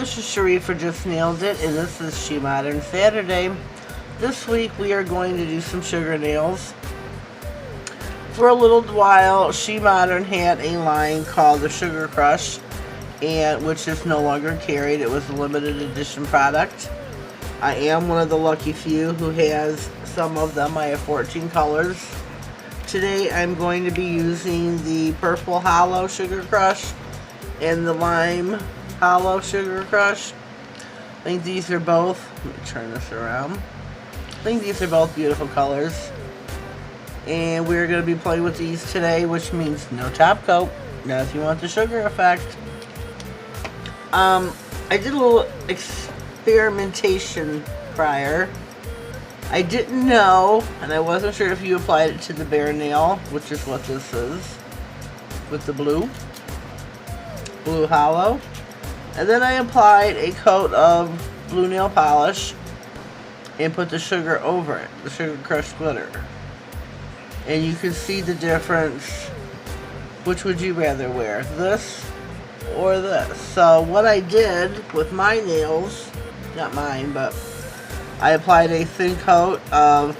this is Cherie for Just Nailed It, and this is SheModern Saturday. This week we are going to do some sugar nails. For a little while, SheModern had a line called the Sugar Crush, and which is no longer carried. It was a limited edition product. I am one of the lucky few who has some of them. I have 14 colors. Today I'm going to be using the Purple Hollow Sugar Crush and the Lime Hollow Sugar Crush. I think these are both, let me turn this around. I think these are both beautiful colors. And we're going to be playing with these today, which means no top coat. Now if you want the sugar effect. I did a little experimentation prior. I didn't know, and I wasn't sure if you applied it to the bare nail, which is what this is, with the blue hollow. And then I applied a coat of blue nail polish and put the sugar over it, the Sugar Crush glitter. And you can see the difference. Which would you rather wear, this or this? So what I did with my nails, not mine, but I applied a thin coat of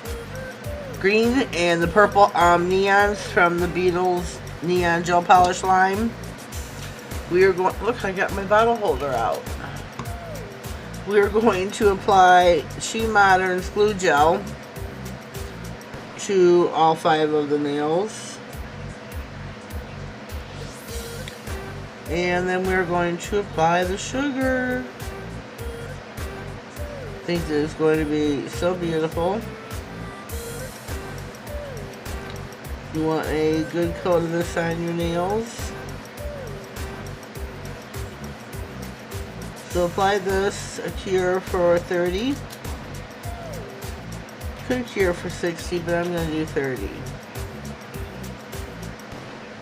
green and the purple neons from the Beatles Neon Gel Polish line. We are going, look, I got my bottle holder out. We are going to apply SheModern's glue gel to all 5 of the nails. And then we're going to apply the sugar. I think this is going to be so beautiful. You want a good coat of this on your nails. So apply this, a cure for 30. Could cure for 60, but I'm going to do 30.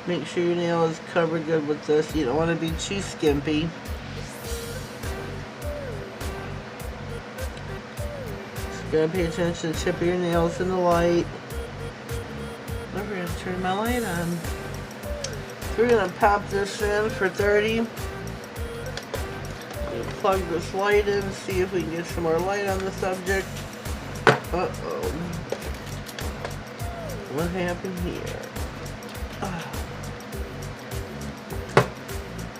Make sure your nail is covered good with this. You don't want to be too skimpy. Just gotta pay attention to the tip of your nails in the light. I'm going to turn my light on. So we're going to pop this in for 30. Plug this light in, see if we can get some more light on the subject. Uh-oh. What happened here?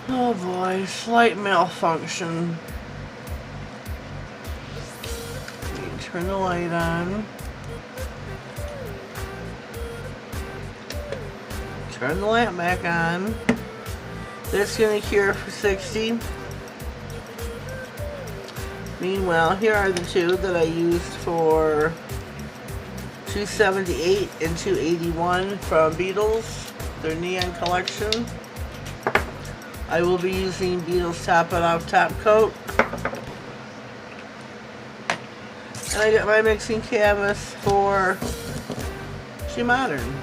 Oh boy, slight malfunction. Turn the light on. Turn the lamp back on. This is going to cure for 60. Meanwhile, here are the 2 that I used for 278 and 281 from Beatles, their neon collection. I will be using Beatles Top It Off Top Coat. And I got my mixing canvas for SheModern.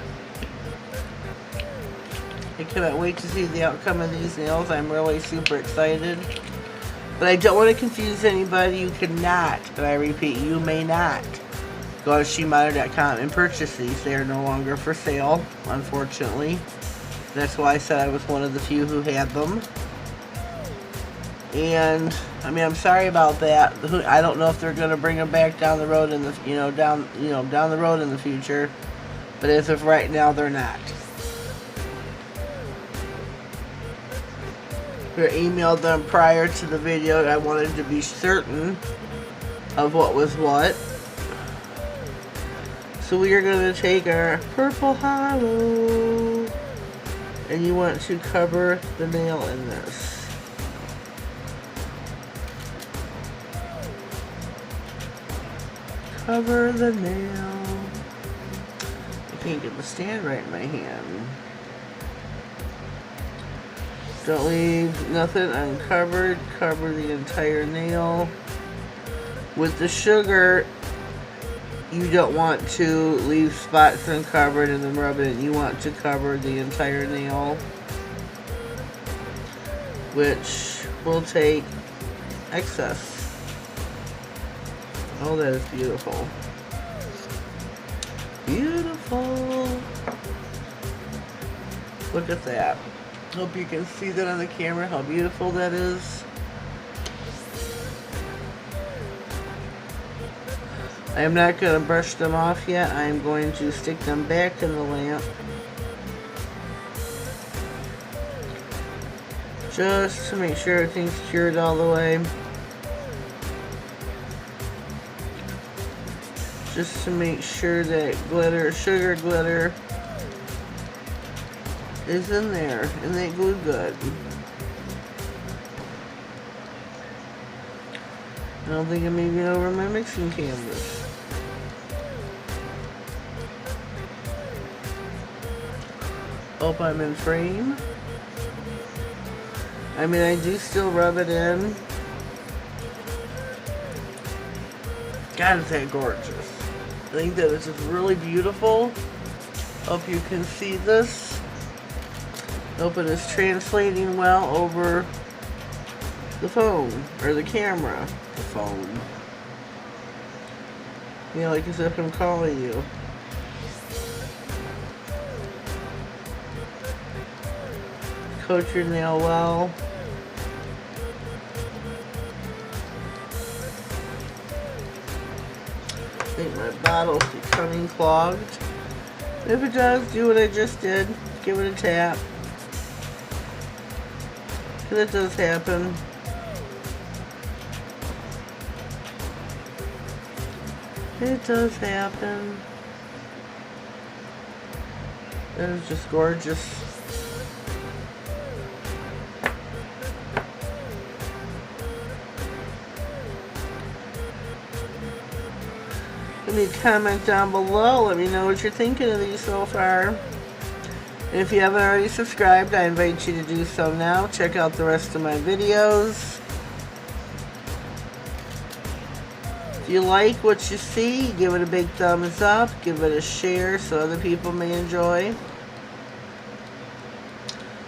I cannot wait to see the outcome of these nails. I'm really super excited. But I don't want to confuse anybody. You cannot, but I repeat, you may not go to SheModern.com and purchase these. They are no longer for sale, unfortunately. That's why I said I was one of the few who had them. And I mean, I'm sorry about that. I don't know if they're going to bring them back down the road in the down the road in the future. But as of right now, they're not. I emailed them prior to the video. I wanted to be certain of what was what. So we are going to take our Purple Hollow, and you want to cover the nail in this. Cover the nail. I can't get the stand right in my hand. Don't leave nothing uncovered. Cover the entire nail. With the sugar, you don't want to leave spots uncovered and then rub it in. You want to cover the entire nail, which will take excess. Oh, that is beautiful. Beautiful. Look at that. Hope you can see that on the camera, how beautiful that is. I am not going to brush them off yet. I am going to stick them back in the lamp. Just to make sure everything's cured all the way. Just to make sure that glitter, sugar glitter, is in there and they glue good. I don't think I'm even over my mixing canvas. Hope I'm in frame. I mean, I do still rub it in. God, is that gorgeous. I think that it's just really beautiful. Hope you can see this. Hope it is translating well over the phone, or the camera. The phone. You know, like as if I'm calling you. Coat your nail well. I think my bottle's becoming clogged. If it does, do what I just did. Give it a tap. Because it does happen. It does happen. That is just gorgeous. Let me comment down below. Let me know what you're thinking of these so far. And if you haven't already subscribed, I invite you to do so now. Check out the rest of my videos. If you like what you see, give it a big thumbs up. Give it a share so other people may enjoy.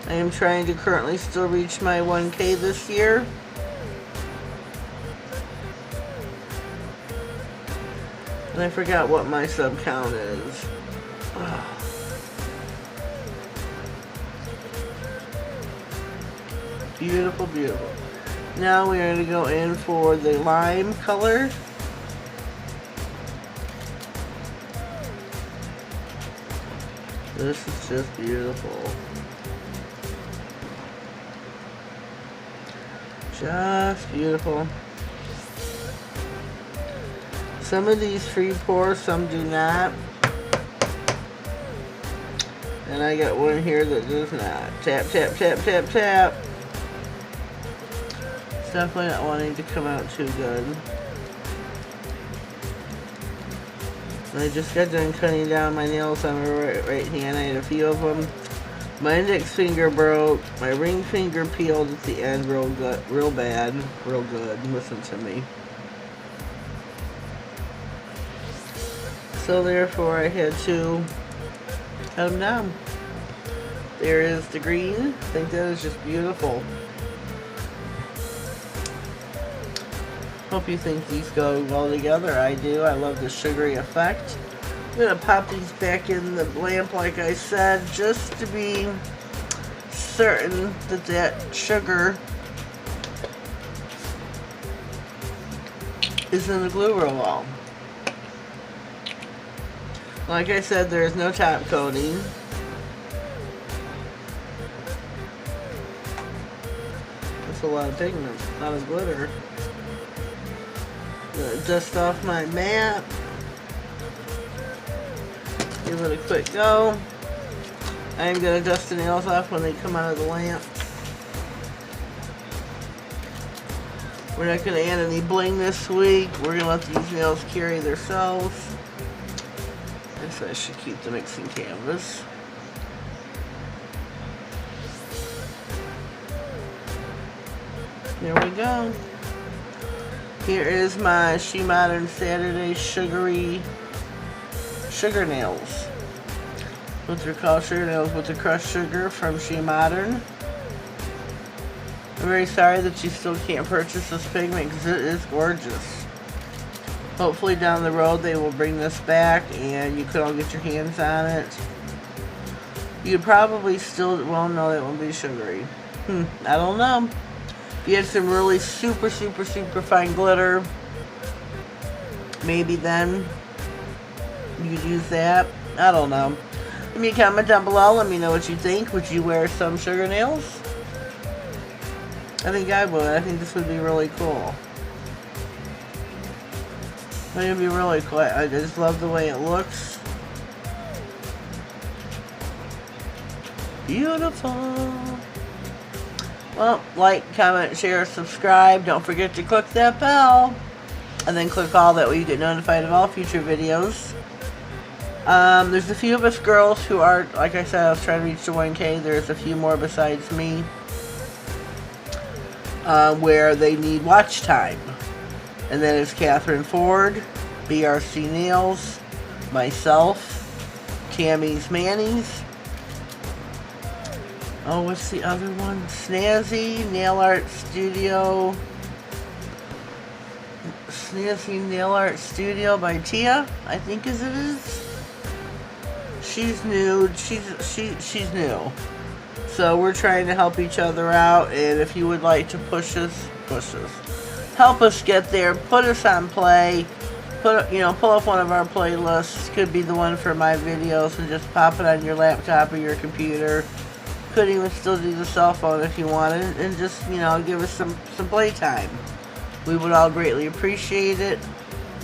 I am trying to currently still reach my 1K this year. And I forgot what my sub count is. Ugh. Beautiful, beautiful. Now we're going to go in for the lime color. This is just beautiful. Just beautiful. Some of these free pour, some do not. And I got one here that does not. Tap, tap, tap, tap, tap. It's definitely not wanting to come out too good. And I just got done cutting down my nails on my right hand. I had a few of them. My index finger broke. My ring finger peeled at the end real good, real bad, real good. Listen to me. So therefore I had to cut them down. There is the green. I think that is just beautiful. Hope you think these go well together. I do. I love the sugary effect. I'm going to pop these back in the lamp like I said, just to be certain that that sugar is in the glue real well. Like I said, there is no top coating. That's a lot of pigment, a lot of glitter. I'm gonna dust off my mat. Give it a quick go. I'm gonna dust the nails off when they come out of the lamp. We're not gonna add any bling this week. We're gonna let these nails carry themselves. So I should keep the mixing canvas. There we go. Here is my SheModern Saturday sugary sugar nails. What they're called, sugar nails with the crushed sugar from SheModern. I'm very sorry that you still can't purchase this pigment because it is gorgeous. Hopefully down the road they will bring this back and you could all get your hands on it. You probably still, well, no, that won't be sugary. I don't know. If you had some really super, super, super fine glitter, maybe then you could use that. I don't know. Leave me a comment down below. Let me know what you think. Would you wear some sugar nails? I think I would. I think this would be really cool. I think it'd be really cool. I just love the way it looks. Beautiful. Well, like, comment, share, subscribe. Don't forget to click that bell. And then click all, that way you get notified of all future videos. There's a few of us girls who are, like I said, I was trying to reach the 1K. There's a few more besides me. Where they need watch time. And that is Katherine Ford, Rossi Nails, myself, Tammy's Manny's. Oh, what's the other one? Snazzy Nail Art Studio. Snazzy Nail Art Studio by Tia, I think it is. She's new. She's new. So we're trying to help each other out, and if you would like to push us, help us get there. Put us on play. Pull up one of our playlists. Could be the one for my videos, and just pop it on your laptop or your computer. Could even still do the cell phone if you wanted, and just give us some playtime. We would all greatly appreciate it.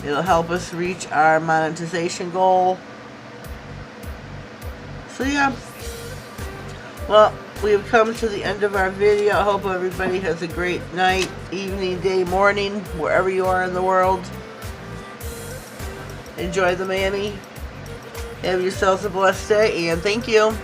It'll help us reach our monetization goal. So yeah. Well, we have come to the end of our video. I hope everybody has a great night, evening, day, morning, wherever you are in the world. Enjoy the Manny. Have yourselves a blessed day, and thank you.